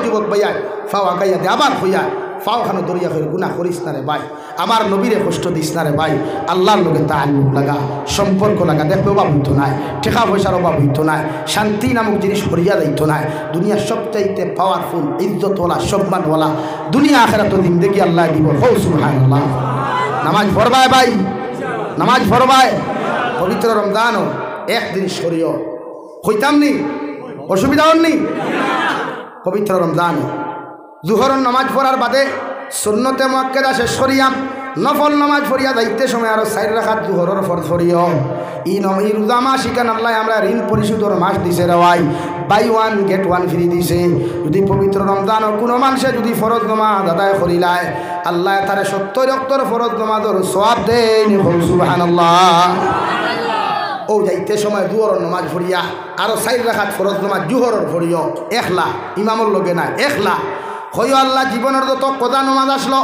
যুবক ভাইয়া ফাও আগাইয়া দে আবার হইয়া ফাও খানো দরিয়া হয়ে গুনাহ করিস না রে ভাই, আমার নবীরে কষ্ট দিস না রে ভাই। আল্লাহর লোকে তাআল্লুক লাগা, সম্পর্ক লাগা। দেখবে অভাব হইতো নাই, টাকা পয়সার অভাব হইতো নাই, শান্তি নামক জিনিস হরিয়া যাইতো নাই। দুনিয়ার সবচাইতে পাওয়ারফুল, ইজ্জতওয়ালা, সম্মানওয়ালা দুনিয়া আখিরাত জিন্দেগি আল্লাহ দিব। হো সুবহানাল্লাহ। নামাজ পড়বায় ভাই, নামাজ পড়বায়। পবিত্র রমজানও একদিন সরিও হইতাম নি, অসুবিধা হন নি। পবিত্র রমজান জুহরের নামাজ পড়ার বাদে সুন্নতে মুআক্কাদা শেষ করিয়াম, নফল নামাজ পড়িয়া যাইতে সময় আরো 4 রাকাত জুহরের ফরজ পড়িও। ই রোজা মাস শিকান আল্লাহ আমরা ঋণ পরিশোধের মাস দিছে রে ভাই, বাই 1 গেট 1 ফ্রি দিছে। যদি পবিত্র রমজান কোনো মানুষে যদি ফরজ নামাজ আদায় করিলায়, আল্লাহ তারে 70 ওয়াক্তের ফরজ নামাজের সওয়াব দেন। সুবহানাল্লাহ। ও যাইতে সময় জুহরের নামাজ পড়িয়া আরো 4 রাকাত ফরজ নামাজ জুহরের পড়িও, একলা, ইমামর লগে না, একলা হইও। আল্লাহ জীবনের যত কদা নামাজ আসলো,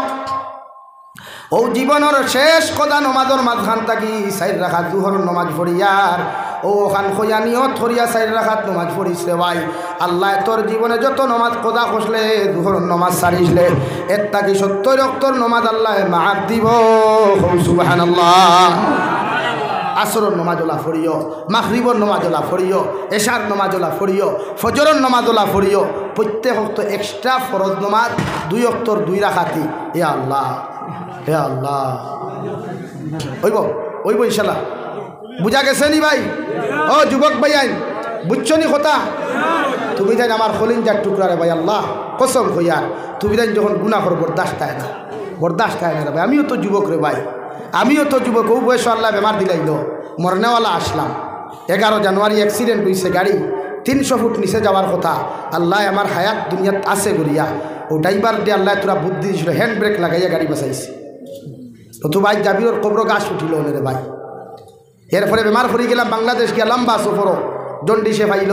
ও জীবনের শেষ কদা নমাজের মাঝখান থাকি 4 রাকাত জুহরের নামাজ পড়িয়ার ও ওখান খোয়া নিয়ত করিয়া 4 রাকাত নামাজ পড়িস রে ভাই। আল্লাহ তোর জীবনে যত নামাজ কদা খসলে জুহরের নামাজ সারিসলে এর থাকি 70 ওয়াক্তের নামাজ আল্লাহ মাফ দিব। সুবহানাল্লাহ। আসরের নামাজলা পড়িও, মাগরিবের নামাজলা পড়িও, এশার নামাজলা পড়িও, ফজরের নামাজলা পড়িও। প্রত্যেক ওয়াক্ত এক্সট্রা ফরজ নামাজ 2 ওয়াক্তের 2 রাকাতি। এ আল্লাহ, হে আল্লাহ। ওইব ইনশাল্লাহ। বুঝা গেছে নি ভাই? ও যুবক ভাই আইন বুঝছো নি কথা? তুমি যাই আমার খলিঞ্জার টুকরা রে ভাই, আল্লাহ কসম হইয়া তুমি যাই যখন গুনাহ করো বরদাস্ত হয় না, বরদাস্ত হয় না রে ভাই। আমিও তো যুবক রে ভাই, আমিও তো যুবক, ও বয়স আল্লাহ বেমার দিলাইল, মরনেওয়ালা আসলাম। 11 জানুয়ারি অ্যাক্সিডেন্ট হয়েছে, গাড়ি 300 ফুট নিচে যাওয়ার কথা। আল্লাহ আমার হায়াত দুনিয়াত আছে গড়িয়া, ও ড্রাইভার দিয়ে আল্লাহ তোরা বুদ্ধি দিয়েছিল, হ্যান্ড ব্রেক লাগাইয়া গাড়ি বাঁচাইছে। তো ভাই জাবির কবর গাছ উঠিল রে ভাই। এরপরে বেমার পড়ে গেলাম, বাংলাদেশ গিয়া লম্বা সফর, জন্ডিসে ফাইল,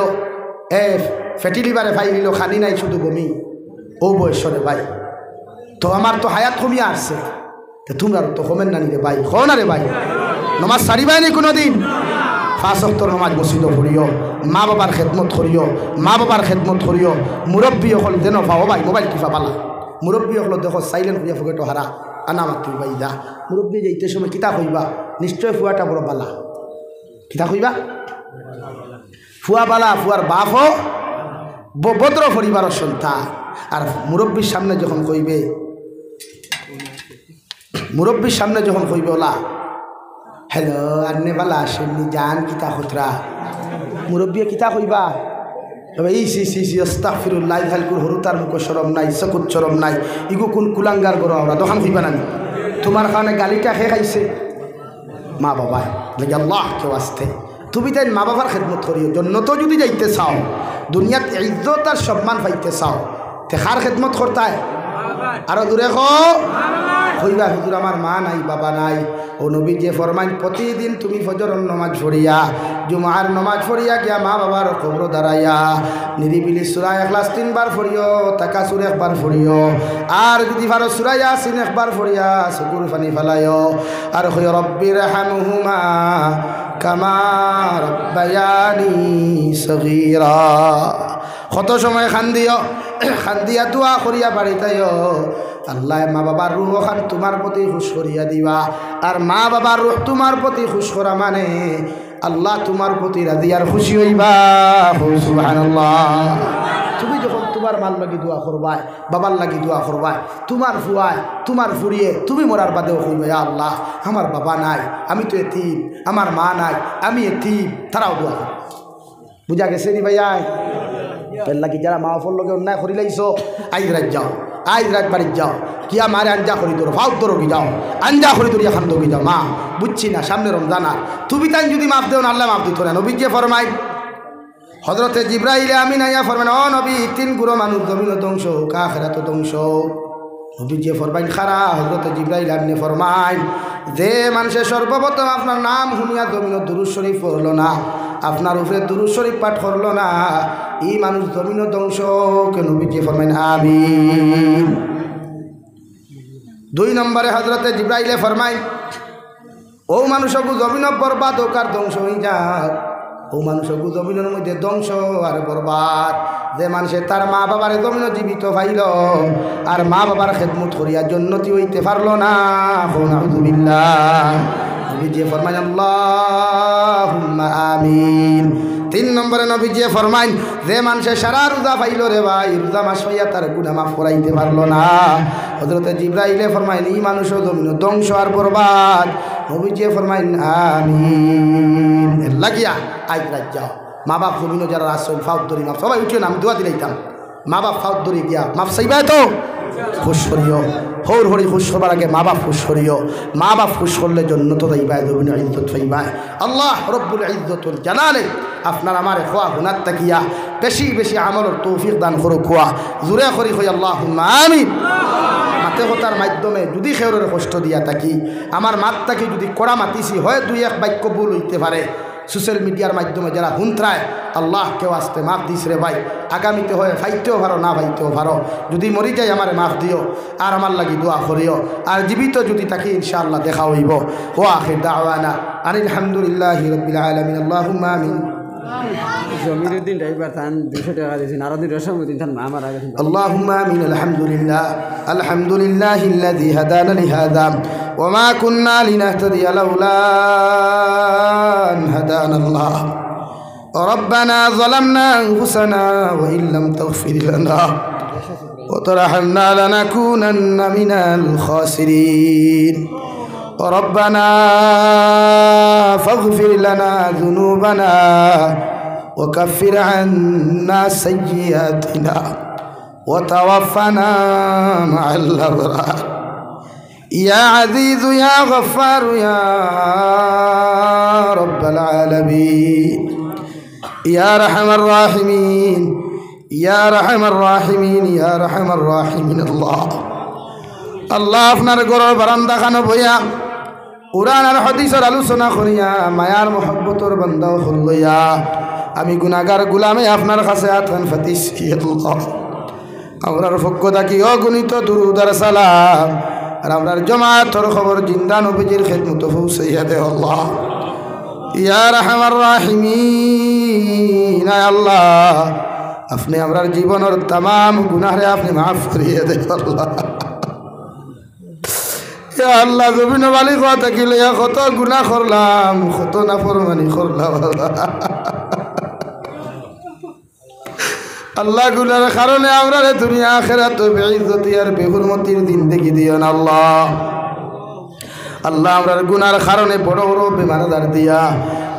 ফ্যাটি লিভারে ফাইলিল, খানি নাই শুধু বমি, ও বয়সরে ভাই। তো আমার তো হায়াত কমিয়া আসছে, তো তোমরা তো কমেন না রে ভাই, না রে ভাই। নমাজ সারিবাই নি কোনো দিন? 5 ওয়াক্ত নমাজ মসজিদ করিও, মা বাবার খেদমত করিও, মা বাবার খেদমত করিও। মুরব্বী হল দেন পাও ভাই, মোবাইল টিপা পালা। মুরব্বী হল দেখো সাইলেন্ট করিয়া ফুকেটো হারা আনা মাতি ভাই দা। মুরব্বী যাইতে সময় কিতা কইবা, নিশ্চয় ফুয়াটা বড় বালা। কিতা কইবা? ফুয়া বালা, ফুয়ার বাপও ভদ্র পরিবারের সন্তান। আর মুরব্বীর সামনে যখন কইবে, মুরব্বীর সামনে যখন কইবে ওলা হ্যালো আন্নে বালা আসেননি জান কিতা খতরা, মুরব্বী কিতা কইবা? এই সি আস্তাগফিরুল্লাহ, হালকুর হরুতার মুখ শরম নাই, চকুত শরম নাই, ইগু কোন কুলাঙ্গার গড় ওরা দোকান কইবা না? তোমার কারণে গালিটা খেয়ে খাইছে মা বাবা, লেগে আল্লাহ কেউ আসতে। তুমি তাই মা বাবার খেদমত করিও। জন্নত যদি যাইতে চাও, দুনিয়াত ইজ্জত আর সম্মান পাইতে চাও, তে কার খেদমত করতায়? আরো দূরে কইবা হুজুর আমার মা নাই বাবা নাই। ও নবী যে ফরমাইন প্রতিদিন তুমি ফজরের নামাজ পড়িয়া, জুমার নামাজ পড়িয়া গিয়া মা বাবার কবর দাঁড়াইয়া নিরিবিলি সূরা ইখলাস 3 বার পড়িও, তাকাসুর 1 বার পড়িও, আর যদি পারো সূরা ইয়াসিন 1 বার পড়িয়া চকুর পানি ফেলাইও। আর কই রব্বির হামহুমা কামা রাব্বায়ানি সগীরা। কত সময় খান্দিয়া দোয়া করিয়া বাড়িতাইও, আল্লাহ মা বাবার রুহ খান তোমার প্রতি খুশ করিয়া দিবা। আর মা বাবার রুহ তোমার প্রতি খুশ করা মানে আল্লাহ তোমার প্রতি রাজি আর খুশি হইবা। সুবহানাল্লাহ। তুমি যখন তোমার মাল লাগি দোয়া করবাই, বাবার লাগি দোয়া করবাই, তোমার ফুয়ায় তোমার ফুরিয়ে তুমি মরার বাদেও কইবা ইয়া আল্লাহ আমার বাবা নাই, আমি তো এতিম, আমার মা নাই, আমি এতিম, তারাও দোয়া করবে। বুঝা গেছে নি ভাইয়া? লাগি যারা মা বাবার লগে অন্যায় করি লাইছো, আইজ রাত যাও, আইজ রাত বাড়ি যাও, কিয়া মারে আঞ্জা করি তোর ফাউত দরকি যাও, আঞ্জা করি তোর এখন দরকি যাও। মা বুঝছি না, সামনে রমজান আর তুমি তাই যদি মাফ দেও না আল্লাহ মাফ দিত না। নবী যে ফরমাই, হযরতে জিবরাইল আমিন আইয়া ফরমান, ও নবী 3 গুরু মানুষ জমিন ধ্বংস হোক, আখিরাত ধ্বংস। নবী যে ফরমাইন খারা, হযরতে জিবরাইল আমিন ফরমাইন যে মানুষে সর্বপ্রথম আপনার নাম শুনিয়া জমিন দুরূদ শরীফ পড়লো না, আপনার উপরে দুরূদ শরীফ পাঠ করলো না, এই মানুষ জমিন ধ্বংস। নবী যে ফরমাইন আমিন। 2 নম্বরে হযরতে জিবরাইলে ফরমাইন ও মানুষকে জমিন বরবাদ হোক আর ধ্বংস হয়ে যাক, ও মানুষকে জমিনের মধ্যে ধ্বংস আর বরবাদ। যে মানুষে তার মা বাবার জমিন জীবিত পাইল আর মা বাবার খেদমত করিয়া জন্নতি হইতে পারল না, নাউযুবিল্লাহ। নবীজি ফরমাইন আল্লাহুম্মা আমিন। 3 নম্বরে নবীজি ফরমাইন যে মানুষে সারা রোজা পাইল রে ভাই, রোজা মাস পাইয়া তার গুনাহ মাফ করাইতে পারল না, হযরতে জিবরাইলে ফরমাইন এই মানুষও জমিন ধ্বংস আর বরবাদ। নবীজি ফরমাইন আমিন। লাগিয়া আইজ রাত যাও, মা বাপ জমিন যারা আসল ফাউত ধরি মাফ, সবাই উঠিও না, আমি দোয়া দিলাইতাম। মা বাপ ফাউত ধরি গিয়া মাফ চাইবাই তো খুশ করিও, হৌর হরি খুশ করবার আগে মা বাপ খুশ করিও। মা বাপ খুশ করলে জন্নত যাইবাই, জমিন ইজ্জত পাইবাই। আল্লাহ রব্বুল ইজ্জতুল জালালে আপনার আমার খোয়া গুনাহ তাকিয়া বেশি বেশি আমলের তৌফিক দান করুক। খোয়া জুড়ে করি হই আল্লাহুম্মা আমিন। মাতে কথার মাধ্যমে যদি খেউরের কষ্ট দিয়া থাকি, আমার মাতটাকে যদি কড়া মাতিছি হয় 2-1 বাক্য ভুল হইতে পারে, সোশ্যাল মিডিয়ার মাধ্যমে যারা হুন্ত্রায় আল্লাহ কেউ আসতে মাফ দিস রে ভাই। আগামীতে হয় ফাইতেও পারো না ফাইতেও পারো, যদি মরি যাই আমারে মাফ দিও আর আমার লাগি দোয়া করিও। আর জীবিত যদি তাকে ইনশাআল্লাহ দেখা হইব। ও আখির দাওয়ানা আনিল হামদুলিল্লাহি রাব্বিল আলামিন। আল্লাহুম্মা আমিন। জমিরুদ্দিন ড্রাইভার থান 200 টাকা দিয়েছেন, আরো 2 রসমুদ্দিন থান আমার আগে। আল্লাহুম্মা আমিন। আলহামদুলিল্লাহ আলহামদুলিল্লাহিল্লাযী হাদানা লিহাযা ওয়া মা কুন্না লিনাহতাদিয়া লাউলা আন হাদানাল্লাহ। ربنا ظلمنا أنفسنا وإن لم تغفر لنا وترحمنا لنكونن من الخاسرين. ربنا فاغفر لنا ذنوبنا وكفر عنا سيئاتنا وتوفنا مع الأبرار. ইয়া আজিজু ইয়া গফফারু ইয়া রব্বাল আলামিন ইয়া আরহামার রাহিমিন ইয়া আরহামার রাহিমিন ইয়া আরহামার রাহিমিন। আল্লাহ আল্লাহ আপনার ঘরের বারান্দা খানো বইয়া কুরআন আর হাদিসের আলোচনা করিয়া মায়ার মহব্বতর বান্দা হল লইয়া আমি গুনাহগার গোলামে আপনার কাছে আতখান ফাতিছি। আল্লাহ আমরার পক্ষ থাকি অগণিত দুরূদ আর সালাম আর আমরার জামাতের খবর জিন্দা নবীজির খিদমত পৌঁছাইয়া দে। আল্লাহ ইয়া আরহামার রাহিমিন আল্লাহ আপনি আমরার জীবনের तमाम গুনাহরে আপনি মাফ করিয়ে দে। আল্লাহ ইয়া আল্লাহ জমিন বালি কথা কি লইয়া কত গুনাহ করলাম, কত নাফরমানি করলাম। আল্লাহ গুনার কারণে আমরা দুনিয়া আখিরাত বেইজ্জতি আর বেহুরমতির জিন্দেগি দিও না। আল্লাহ আল্লাহ আমরার গুনার কারণে বড় বড় বেমার আজার দিয়া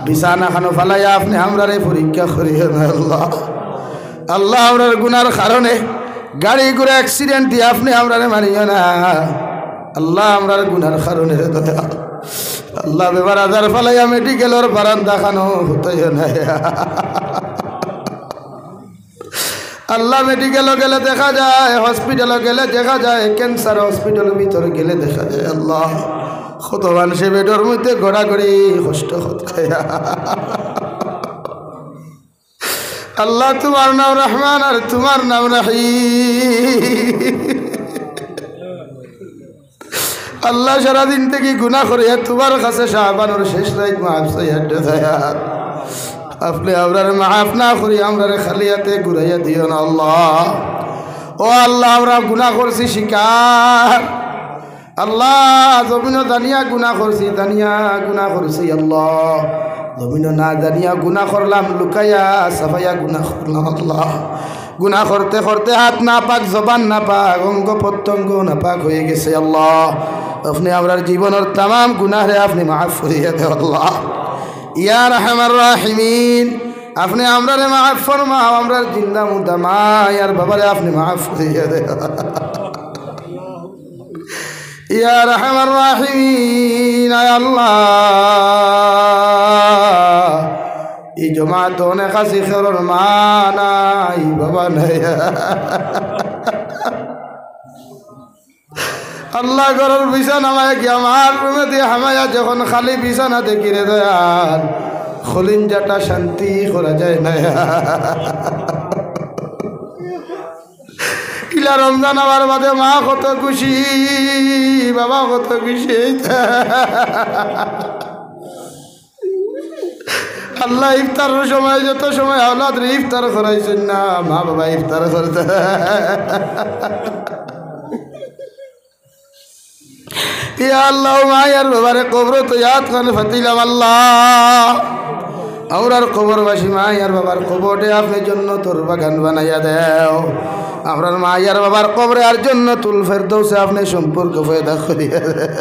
বিছানা খানো ফালাইয়া আপনি আমরারে পরীক্ষা করিও না। আল্লাহ আল্লাহ আমরার গুনার কারণে গাড়ি ঘোড়া অ্যাক্সিডেন্ট দিয়ে আপনি আমরারে মারিও না। আল্লাহ আমরার গুনার কারণে দয়া আল্লাহ বেমার আজার ফালাইয়া মেডিকেলের বারান্দা খানো হইও না। আল্লাহ মেডিকেল গেলে দেখা যায়, হসপিটাল গেলে দেখা যায়, ক্যান্সার হসপিটালের ভিতরে গেলে দেখা যায় আল্লাহ কত মানুষে বেডের মধ্যে গড়াগড়ি কষ্ট হতে। আল্লাহ তোমার নাম রহমান আর তোমার নাম রহিম। আল্লাহ সারাদিন থেকে গুনাহ করিয়া তোমার কাছে শাবানোর শেষ রাত মাফ চাইয়া দয়াত আপনি আমরার মাফ না করি আমরারে খালিয়াতে ঘুরাইয়া দিও না। আল্লাহ ও আল্লাহ আমরা গুনাহ করছি শিকার। আল্লাহ জমিন দানিয়া গুনাহ করছি, দানিয়া গুনাহ করছি। আল্লাহ জমিন না দানিয়া গুনাহ করলাম, লুকাইয়া সাফাইয়া গুনাহ করলাম। আল্লাহ গুনাহ করতে করতে হাত না পাক, জবান না পাক, অঙ্গ প্রত্যঙ্গ না পাক হয়ে গেছে। আল্লাহ আপনি আমরার জীবনের तमाम গুনাহরে আপনি মাফ করিয়া দেও। আল্লাহ ইয়া আরহামার রাহিমিন আপনি আমরারে মাফ ফরমাও, আমরার জিন্দা মুর্দা মা আর বাবারে আপনি মাফ করিয়া দেও। ইয়া আরহামার রাহিমিন আল্লাহ এই জমাত অনেক আছে খেরর মা নাই বাবা নাই। আল্লাহ ঘরের বিছানা আমায় কি আমার রুমে দিয়ে হামায়া যখন খালি বিছানা দেখি রে দয়াল খলিঞ্জাটা শান্তি করা যায় না। ইলা রমজান আবার বাদে মা কত খুশি, বাবা কত খুশি। আল্লাহ ইফতারের সময় যত সময় আওলাদ ইফতার করাইছেন না, মা বাবা ইফতার করতে। ইয়া আল্লাহ মায়ার বাবারে কবর তো ইয়াদ করে ফাতিলাম। আল্লাহ আমরার কবরবাসী মায়ার বাবার কবরে আপনি জান্নাতুল বাগান বানাইয়া দেও। আমরার মায়ার বাবার কবরে আর জান্নাতুল ফেরদৌসে আপনি সম্পর্ক পয়দা করিয়া দেও।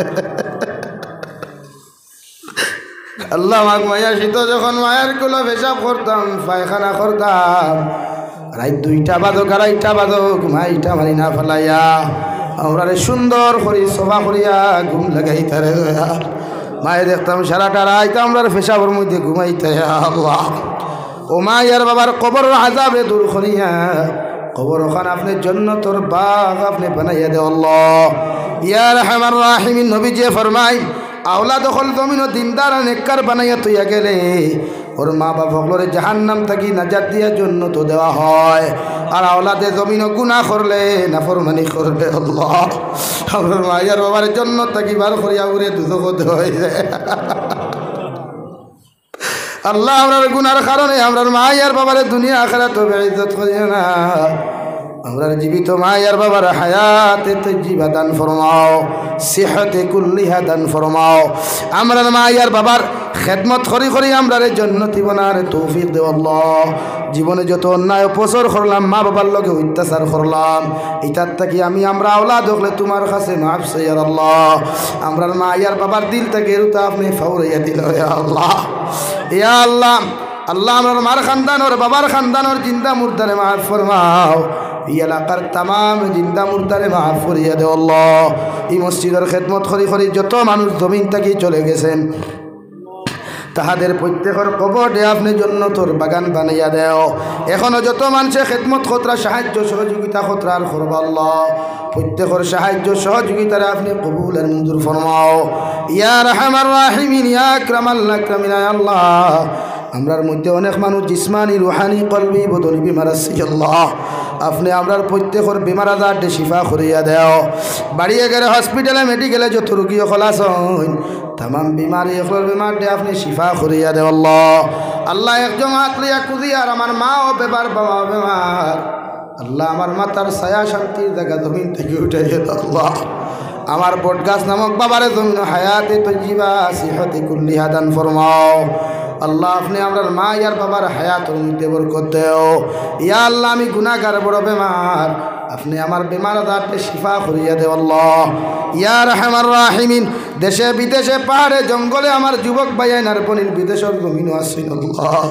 আল্লাহ মাগ মায়া শীত যখন মায়ের কুলো পেশাব করতাম, পায়খানা করতাম, রাত 2টা বাজক 2:30 বাজক মাইটা মারি না ফেলাইয়া আমরারে সুন্দর করি সভা করিয়া ঘুম লাগাইতারে। মায়ে দেখতাম সারাটা রাত আমরার পেশাবের মধ্যে ঘুমাইতে। আল্লাহ ও মায়ের বাবার কবর আযাবে দূর করিয়া কবর ওখানে আপনি জান্নাতুর বাগ আপনি বানাইয়া দে। আল্লাহ ইয়া আরহামার রাহিমিন নবীজি ফরমায় আওলাদ হল জমিন দিনদার নেককার বানাইয়া তৈয়া গেলে ওর মা বাপগুলোরে জাহান্নাম থাকি নাজাত দিয়া জন্য তো দেওয়া হয়। আর আওলাদে জমিন গুনাহ করলে নাফরমানি করলে আল্লাহ আমার মায়ের বাবার জন্য থাকি বার করিয়া উড়ে দুজগত হয়ে যায়। আল্লাহ আমরার গুনার কারণে আমরার মায়ের বাবারে দুনিয়া আখিরাত বেইজ্জত করিও না। আমরার জীবিত মায়ের বাবার হায়াতে তজ্জিবা দান ফরমাও, সিহতে কুল্লিহা দান ফরমাও। আমরার মায়ের বাবার খেদমত করি করি আমরারে জান্নাতি বানার তৌফিক দেও। আল্লাহ জীবনে যত অন্যায় অপচর করলাম, মা বাবার লগে অত্যাচার করলাম, এটার থেকে আমরা আওলাদ হলে তোমার কাছে মাফ চাই। আল্লাহ আমরার মায়ের বাবার দিল থেকে এরুতা আপনি ফাউরাইয়া দিল। আল্লাহ ইয়া আল্লাহ আল্লাহ আমার মার খানদান ওর বাবার খানদান ওর জিন্দা মুর্দারে মাফ ফরমাও। এই এলাকার তামাম জিন্দা মুর্দারে মাফ করিয়া দেও আল্লাহ। এই মসজিদের খেদমত করি করি যত মানুষ জমিন থেকে চলে গেছেন তাহাদের প্রত্যেকের কবরে আপনি জন্নতর বাগান বানাইয়া দেও। এখনো যত মানুষের খেদমত খতরা সাহায্য সহযোগিতা খতরার করব আল্লাহ, প্রত্যেকের সাহায্য সহযোগিতার আপনি কবুল আর মঞ্জুর ফরমাও ইয়া রাহমার রাহিমিন ইয়া আকরামাল আকরামিন। আল্লাহ আমরার মধ্যে অনেক মানুষ জিসমানি রুহানি কলবি বদনি বিমার আছে আল্লাহ, আপনি আমরার প্রত্যেকের বিমার আজার শিফা করিয়া দেও। বাড়িয়ে গেলে হসপিটালে মেডিকেলে যত রুগী খলাস হন তামাম বিমারি এখর বিমার দে আপনি শিফা করিয়া দেও আল্লাহ। আল্লাহ একজন হাত লইয়া কুদিয়ার আমার মা ও বেবার বাবা বেমার আল্লাহ আমার মাতার ছায়া শান্তির জায়গা জমিন থেকে উঠে যেত আল্লাহ। আমার বটগাছ নামক বাবারে জমিন হায়াতে তৈজিবা সিহতে কুল্লিহা দান ফরমাও আল্লাহ। আপনি আমার মা ইয়ার বাবার হায়াতের মধ্যে বরকত দেও ইয়া আল্লাহ। আমি গুনাহগার বড় বেমার, আপনি আমার বেমার আজারকে শিফা করিয়া দেও আল্লাহ ইয়া রাহমার রাহিমিন। দেশে বিদেশে পাহাড়ে জঙ্গলে আমার যুবক ভাইয়াইনার পনির বিদেশের জমিনও আছে আল্লাহ।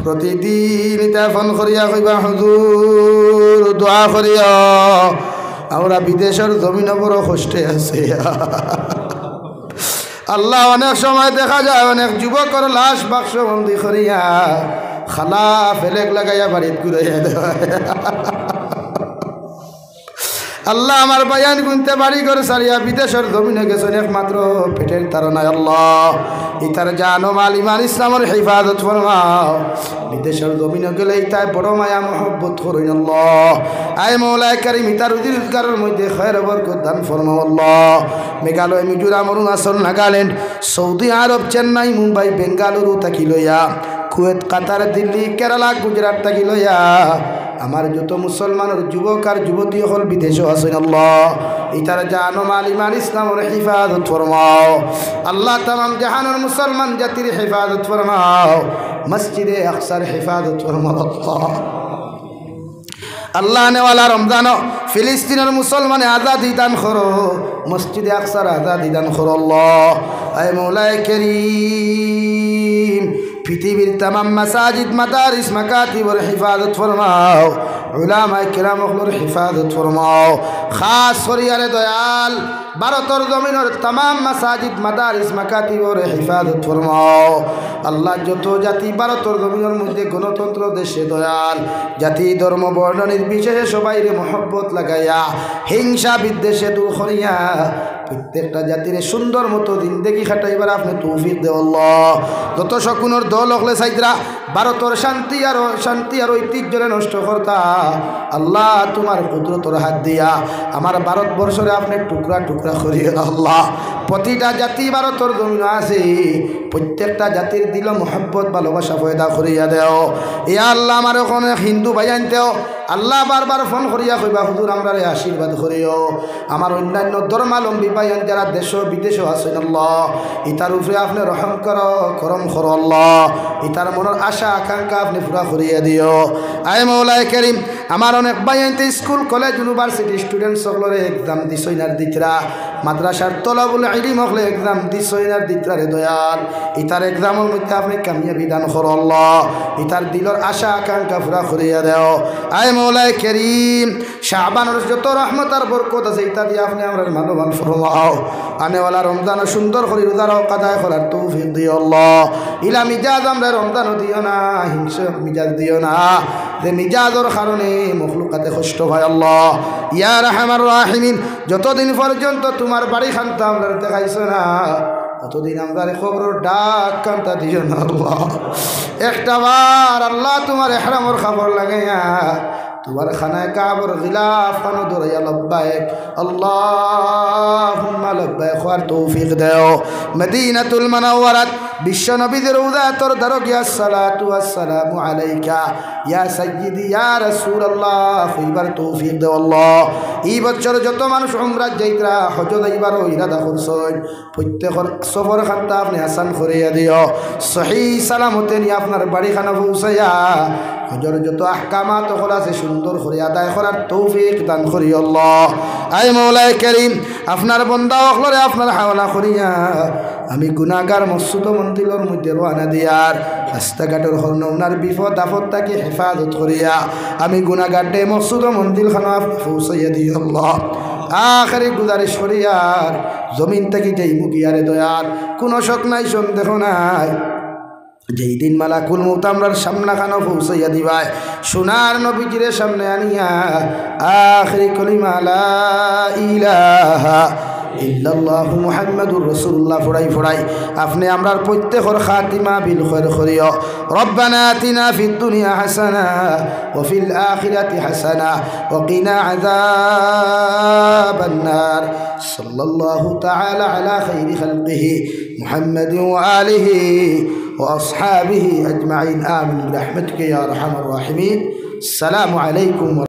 প্রতিদিন এটা ফোন করিয়া কইবা হুজুর দোয়া করিয়া আমরা বিদেশের জমিন বড় কষ্টে আছে আল্লাহ। অনেক সময় দেখা যায় অনেক যুবকের লাশ বাক্সবন্দি করিয়া খালা ফেলেক লাগাইয়া বাড়িতে ঘুরাইয়া দেওয়া আল্লাহ। আমার বায়ান গুনতে বাড়ি করে সারিয়া বিদেশের জমিনে গেছেন একমাত্র পেটের তারনায় আল্লাহ। ইতার জানো মাল ইমান ইসলামের হেফাজত ফরমাও। বিদেশের জমিনে গেলে তাই বড় মায়া মহব্বত করুন আল্লাহ। আয় মৌলায় কারিম ইতার রুজি রোজগারের মধ্যে খয়র বরকত দান ফরমাও আল্লাহ। মেঘালয় মিজোরাম অরুণাচল নাগাল্যান্ড সৌদি আরব চেন্নাই মুম্বাই বেঙ্গালুরু থাকি লইয়া কুয়েত কাতার দিল্লি কেরালা গুজরাট থাকি লইয়া আমার যত মুসলমানের যুবক আর যুবতী হল বিদেশও আছেন আল্লাহ। ইতার জানো মাল ইমান ইসলামের হেফাজত ফরমাও আল্লাহ। তামাম জাহানের মুসলমান জাতির হেফাজত ফরমাও। মসজিদে আকসার হেফাজত ফরমাও আল্লাহ। আল্লাহ নেওয়ালা রমজান ফিলিস্তিনের মুসলমানে আজাদি দান করো, মসজিদে আকসার আজাদি দান করো আল্লাহ। আয় মৌলায় করিম পৃথিবীর তামাম মাসাজিদ মাদারিস মাকাতিবের হেফাজত ফরমাও, উলামায়ে কিরামগুলোর হেফাজত ফরমাও। খাস করিয়ারে দয়াল ভারতের জমিনের তামাম মাসাজিদ মাদারিস মাকাতিবের হেফাজত ফরমাও আল্লাহ। যত জাতি ভারতের জমিনের মধ্যে গণতন্ত্র দেশে দয়াল জাতি ধর্ম বর্ণ নির্বিশেষে সবাইরে মহব্বত লাগাইয়া হিংসা বিদ্বেষে দূর করিয়া প্রত্যেকটা জাতির সুন্দর মতো জিন্দেগি খাটাইবার আপনি তৌফিক দেও আল্লাহ। যত শকুনের দল হলে সাইদরা ভারতের শান্তি আর ঐতিহ্যরে নষ্ট করতা আল্লাহ তোমার কুদরতের হাত দিয়া আমার ভারতবর্ষরে আপনি টুকরা টুকরা করিয়ে আল্লাহ। প্রতিটা জাতি ভারতের জমিন আছে, প্রত্যেকটা জাতির দিল মোহব্বত ভালোবাসা পয়দা করিয়া দেও এ আল্লাহ। আমার ওখানে হিন্দু ভাইয়ানতেও আল্লাহ বারবার ফোন করিয়া কইবা হুজুর আমরা আশীর্বাদ করিও। আমার অন্যান্য ধর্মালম্বী ভাইয়ান যারা দেশ বিদেশও আছেন আল্লাহ, ইতার উপরে আপনি রহম করো করম করো আল্লাহ। ইতার মনের আশা আকাঙ্ক্ষা আপনি পুরা করিয়া দিও। আয় মৌলায় করিম আমার অনেক ভাইয়ানতে স্কুল কলেজ ইউনিভার্সিটি স্টুডেন্ট সকলের এক্সাম দিছইনার দিতরা, মাদ্রাসার তলাবুল ইলম হলে এক্সাম দিছইনার দিতরা রে দয়াল। ইতার এক্সামের মধ্যে আপনি কামিয়াবি দান করো আল্লাহ। ইতার দিলর আশা আকাঙ্ক্ষা পুরা করিয়া দেও। আয় মৌলায় করিম শাবানের যত রহমত আর বরকত আছে ইতা দিয়ে আপনি আমরা মানবান ফরমাও। আনেওয়ালা রমজান সুন্দর করে রোজা কাদায় করার তৌফিক দিও আল্লাহ। ইলা মিজাজ আমরা রমজান দিও না, হিংসা মিজাজ দিও না, যে মিজাজের কারণে মখলুকাতে কষ্ট হয় আল্লাহ। ইয়া রাহমার রাহিমিন যতদিন পর্যন্ত তোমার বাড়ি খান্তা আমরা দেখাইছো না ততদিন আমরা খবর ডাক কান্তা দিও না আল্লাহ। একটা বার আল্লাহ তোমার ইহরামর খবর লাগাইয়া তোমার খানায় কাবর গিলাফ খানো দৌড়াইয়া লব্বাইক আল্লাহুম্মা লব্বাইক হওয়ার তৌফিক দেও। মদিনাতুল মুনাওয়ারাত বিশ্ব নবীদের রওজা তোর দরগিয়া সালাতু ওয়াসসালামু আলাইকা ইয়া সাইয়্যিদি ইয়া রাসূলুল্লাহ কইবার তৌফিক দেও আল্লাহ। এই বছর যত মানুষ উমরা যাইতরা হজ যাইবার ইরাদা করছেন প্রত্যেকের সফর খানটা আপনি আসান করিয়া দিও। সহি সালামতে নিয়ে আপনার বাড়ি খানা পৌঁছাইয়া হজর যত আহকামাত হল আছে সুন্দর করে আদায় করার তৌফিক দান করি আল্লাহ। আয় মৌলাই করিম আপনার বন্দা হলরে আপনার হাওলা করিয়া আমি গুনাহগার মসজিদ মন্দিরের মধ্যে রওনা দিয়ার রাস্তাঘাটের হল ওনার বিপদ আপদ তাকে হেফাজত করিয়া আমি গুনাহগারটে মসজিদ মন্দির খানা পৌঁছাইয়া দিই আল্লাহ। আখেরি গুজারিশ করিয়ার জমিন থেকে যেই মুগিয়ারে দয়ার কোনো শক নাই সন্দেহ নাই যেই দিন মালাকুল মউত আমরার সামনাখানো পৌঁছাইয়া দিবাই সোনার নবীজির সামনে আনিয়া আখেরি কলিমা লা ইলাহা ইল্লাল্লাহু মুহাম্মাদুর রাসূলুল্লাহ ফড়াই ফড়াই আপনি আমরার প্রত্যেকর খাতিমা বিল খৈর করিও। রব্বানা আতিনা ফিদ দুনিয়া হাসানা ওয়া ফিল আখিরাতি হাসানা ওয়া কিনা আযাবান নার। সাল্লাল্লাহু তাআলা আলা খাইরি খালকিহি মুহাম্মাদিন ওয়া আলিহি ওয়া আসহাবিহি আজমাইন আমিন বিরহমাতিকা ইয়া আরহামার রাহিমিন। আসসালামু আলাইকুম।